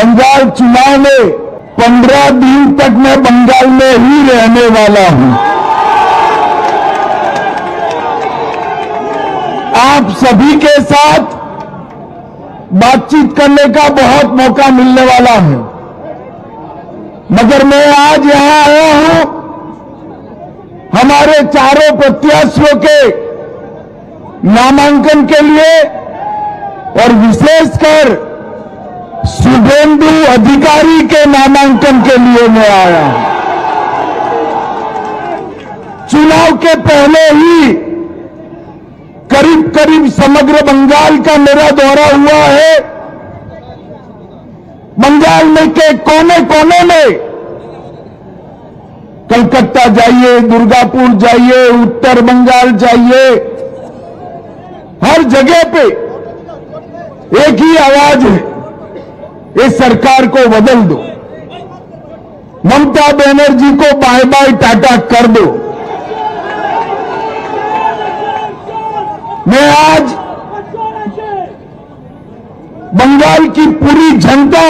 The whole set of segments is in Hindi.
बंगाल चुनाव में 15 दिन तक मैं बंगाल में ही रहने वाला हूं। आप सभी के साथ बातचीत करने का बहुत मौका मिलने वाला है, मगर मैं आज यहां आया हूं हमारे चारों प्रत्याशियों के नामांकन के लिए और विशेषकर शुभेंदु अधिकारी के नामांकन के लिए मैं आया हूं। चुनाव के पहले ही करीब करीब समग्र बंगाल का मेरा दौरा हुआ है। बंगाल में के कोने कोने में, कलकत्ता जाइए, दुर्गापुर जाइए, उत्तर बंगाल जाइए, हर जगह पे एक ही आवाज है, इस सरकार को बदल दो, ममता बनर्जी को बाय बाय टाटा कर दो। मैं आज बंगाल की पूरी जनता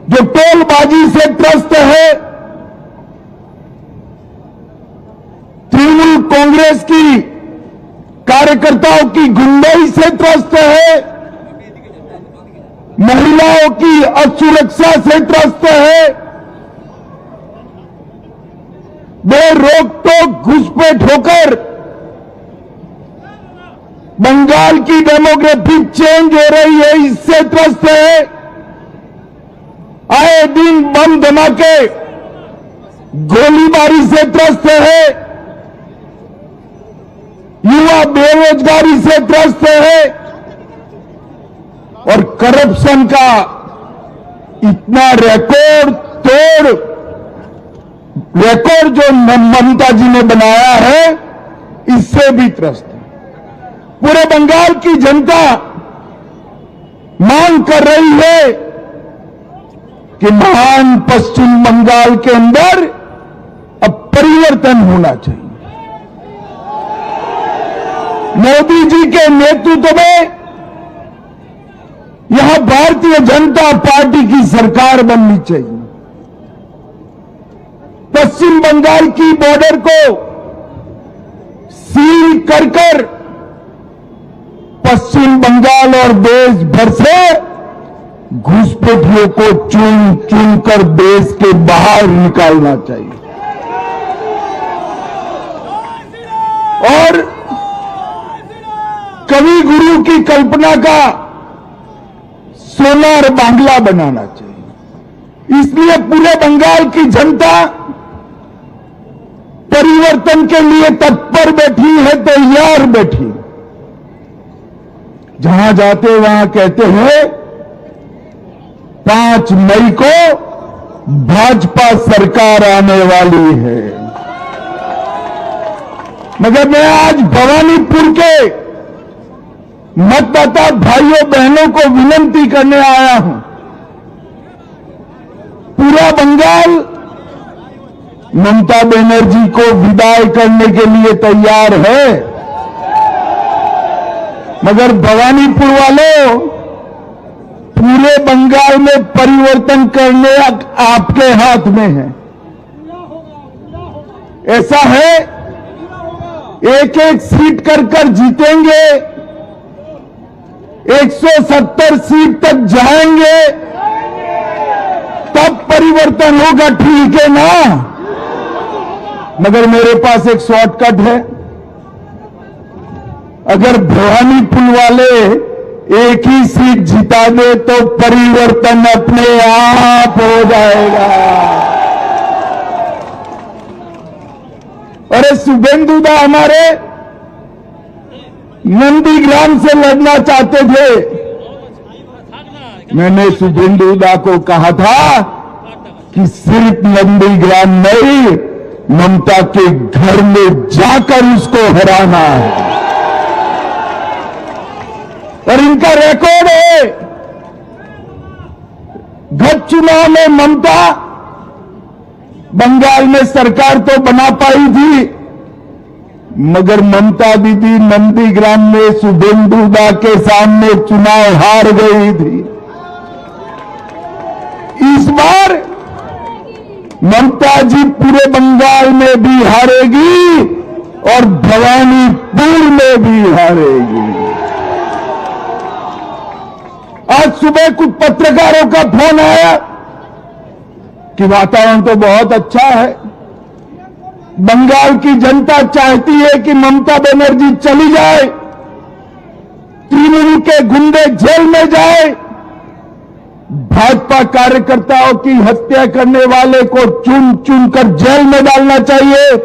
जो टोलबाजी से त्रस्त है, तृणमूल कांग्रेस की कार्यकर्ताओं की गुंडाई से त्रस्त है, महिलाओं की असुरक्षा से त्रस्त है, बेरोक टोक घुसपैठ होकर बंगाल की डेमोग्राफिक चेंज हो रही है, इससे त्रस्त है, आए दिन बम धमाके गोलीबारी से त्रस्त है, युवा बेरोजगारी से त्रस्त है और करप्शन का इतना रिकॉर्ड जो ममता जी ने बनाया है, इससे भी त्रस्त है। पूरे बंगाल की जनता मांग कर रही है कि महान पश्चिम बंगाल के अंदर अब परिवर्तन होना चाहिए। मोदी जी के नेतृत्व में यहां भारतीय जनता पार्टी की सरकार बननी चाहिए। पश्चिम बंगाल की बॉर्डर को सील कर पश्चिम बंगाल और देश भर से घुसपैठियों को चुन चुन कर देश के बाहर निकालना चाहिए और कवि गुरु की कल्पना का सोनार बांग्ला बनाना चाहिए। इसलिए पूरे बंगाल की जनता परिवर्तन के लिए तत्पर बैठी है, तैयार बैठी। जहां जाते वहां कहते हैं 5 मई को भाजपा सरकार आने वाली है, मगर मैं आज भवानीपुर के मतदाता भाइयों बहनों को विनती करने आया हूं। पूरा बंगाल ममता बनर्जी को विदाई करने के लिए तैयार है, मगर भवानीपुर वालों, पूरे बंगाल में परिवर्तन करने आपके हाथ में है। ऐसा है, एक एक सीट कर जीतेंगे, 170 सीट तक जाएंगे, तब परिवर्तन होगा, ठीक है ना? मगर मेरे पास एक शॉर्टकट है। अगर भवानीपुर वाले एक ही सीट जिता दे तो परिवर्तन अपने आप हो जाएगा। अरे शुभेंदु दा हमारे नंदीग्राम से लड़ना चाहते थे। मैंने शुभेंदु दा को कहा था कि सिर्फ नंदीग्राम नहीं, ममता के घर में जाकर उसको हराना है। और इनका रिकॉर्ड है, गत चुनाव में ममता बंगाल में सरकार तो बना पाई थी, मगर ममता दीदी नंदीग्राम में शुभेंदु दा के सामने चुनाव हार गई थी। इस बार ममता जी पूरे बंगाल में भी हारेगी और भवानीपुर में भी हारेगी। आज सुबह कुछ पत्रकारों का फोन आया कि वातावरण तो बहुत अच्छा है, बंगाल की जनता चाहती है कि ममता बनर्जी चली जाए, तृणमूल के गुंडे जेल में जाए, भाजपा कार्यकर्ताओं की हत्या करने वाले को चुन चुन कर जेल में डालना चाहिए।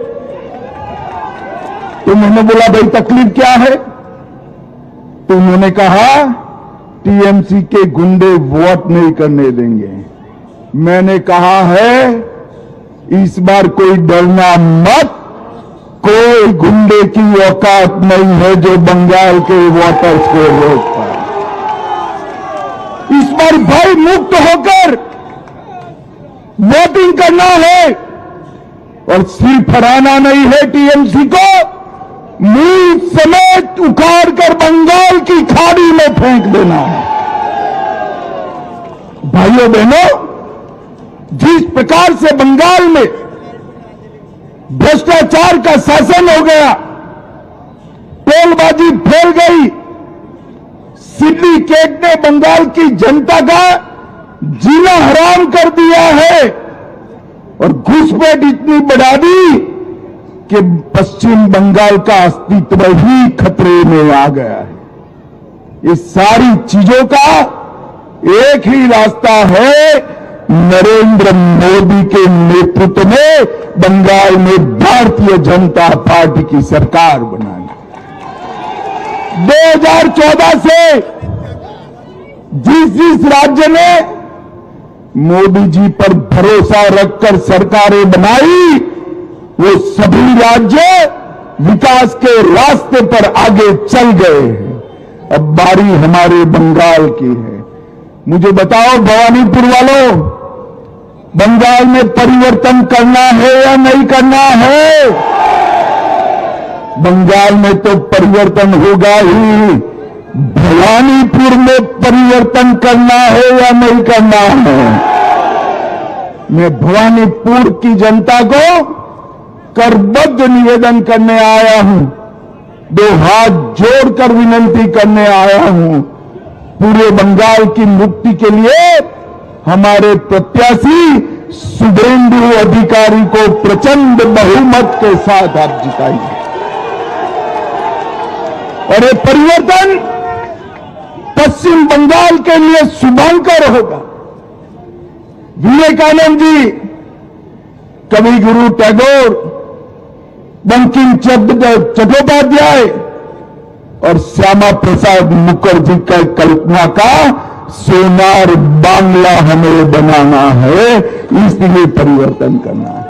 तो मैंने बोला भाई तकलीफ क्या है? तो उन्होंने कहा टीएमसी के गुंडे वोट नहीं करने देंगे। मैंने कहा है इस बार कोई डरना मत, कोई गुंडे की औकात नहीं है जो बंगाल के वोटर्स को रोक पाए। इस बार भय मुक्त होकर वोटिंग करना है और सिर्फ हराना नहीं है टीएमसी को, मूल समेत उखाड़ कर बंगाल की खाड़ी में फेंक देना है। भाइयों बहनों, जिस प्रकार से बंगाल में भ्रष्टाचार का शासन हो गया, टोलबाजी फैल गई, सिंडिकेट ने बंगाल की जनता का जीना हराम कर दिया है और घुसपैठ इतनी बढ़ा दी कि पश्चिम बंगाल का अस्तित्व ही खतरे में आ गया है। ये सारी चीजों का एक ही रास्ता है, नरेंद्र मोदी के नेतृत्व में बंगाल में भारतीय जनता पार्टी की सरकार बनानी। 2014 से जिस राज्य ने मोदी जी पर भरोसा रखकर सरकारें बनाई, वो सभी राज्य विकास के रास्ते पर आगे चल गए हैं। अब बारी हमारे बंगाल की है। मुझे बताओ भवानीपुर वालों, बंगाल में परिवर्तन करना है या नहीं करना है? बंगाल में तो परिवर्तन होगा ही, भवानीपुर में परिवर्तन करना है या नहीं करना है? मैं भवानीपुर की जनता को करबद्ध निवेदन करने आया हूं, दो हाथ जोड़कर विनती करने आया हूं, पूरे बंगाल की मुक्ति के लिए हमारे प्रत्याशी शुभेंदु अधिकारी को प्रचंड बहुमत के साथ आप जिताइए और ये परिवर्तन पश्चिम बंगाल के लिए शुभंकर होगा। विवेकानंद जी, कवि गुरु टैगोर, बंकिम चट्टोपाध्याय और श्यामा प्रसाद मुखर्जी का कल्पना का सोनार बांग्ला हमें बनाना है, इसलिए परिवर्तन करना है।